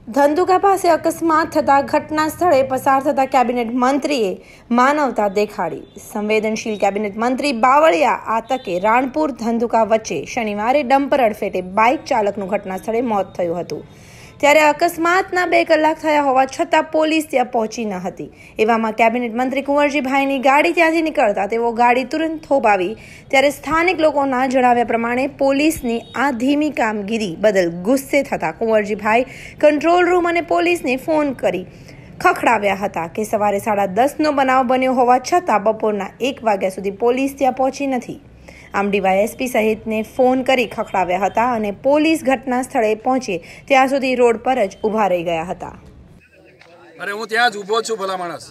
ધંધુકા પાસે અકસ્માત થતા ઘટના સ્થળે પસાર થતા કેબિનેટ મંત્રીએ માનવતા દેખાડી. સંવેદનશીલ કેબિનેટ મંત્રી બાવળિયા આ તકે રાણપુર ધંધુકા વચ્ચે શનિવારે ડમ્પર અડફેટે બાઇક ચાલકનું ઘટના સ્થળે મોત થયું હતું. ત્યારે અકસ્માતના 2 કલાક થયા હોવા છતાં પોલીસ ત્યાં પહોંચી ન હતી. એવામાં કેબિનેટ મંત્રી કુંવરજીભાઈની ગાડી ત્યાંથી નીકળતા તેઓ ગાડી તુરંત થોભાવી. ત્યારે સ્થાનિક લોકોના જણાવ્યા પ્રમાણે પોલીસની આ ધીમી કામગીરી બદલ ગુસ્સે થતા કુંવરજીભાઈ કંટ્રોલ રૂમ અને પોલીસને ફોન કરી ખખડાવ્યા હતા કે સવારે 10:30નો બનાવ બન્યો હોવા છતાં બપોરના 1 વાગ્યા સુધી પોલીસ ત્યાં પહોંચી નથી. આમ ડીવાયએસપી સહિતને ફોન કરી ખખડાવ્યા હતા અને પોલીસ ઘટના સ્થળે પહોંચે ત્યાં સુધી રોડ પર જ ઊભા રહી ગયા હતા. અરે હું ત્યાં જ ઊભો છું ભલા માણસ.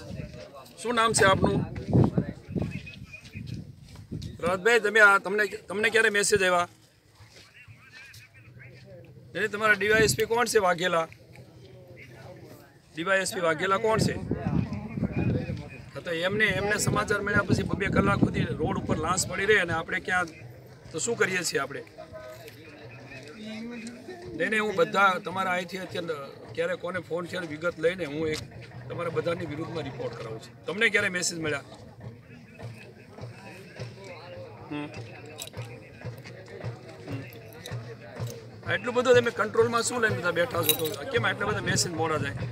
શું નામ છે આપનું? રજતભાઈ, તમને ક્યારે મેસેજ આવ્યા? એટલે તમારા ડીવાયએસપી કોણ છે? વાઘેલા ડીવાયએસપી વાઘેલા કોણ છે? તો એમને સમાચાર મળ્યા પછી 2 કલાક સુધી રોડ ઉપર લાશ પડી રહે અને આપણે ક્યાં તો શું કરીએ છીએ આપણે? લઈને હું બધા તમારા અહીંથી અત્યારે ક્યારે કોને ફોન છે વિગત લઈને હું એક તમારા બધાની વિરુદ્ધમાં રિપોર્ટ કરાવું છું. તમને ક્યારે મેસેજ મળ્યા? એટલું બધું તમે કંટ્રોલમાં શું લઈને બધા બેઠા છો? તો કેમ આટલા બધા મેસેજ મોડા જાય?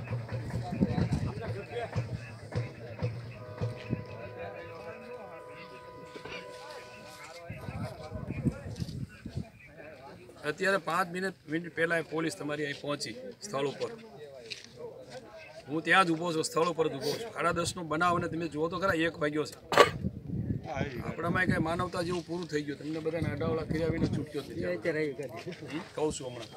અત્યારે 5 મિનિટ પહેલાં પોલીસ તમારી અહીં પહોંચી સ્થળ ઉપર. હું ત્યાં જ ઊભો છું, સ્થળ ઉપર જ ઊભો છું. 10:30નો બનાવ અને તમે જુઓ તો ખરા 1 વાગ્યો છે. આપણામાં કંઈ માનવતા જેવું પૂરું થઈ ગયું. તમને બધાને અડાવડા કરી આવીને છૂટ્યો કહું છું હમણાં.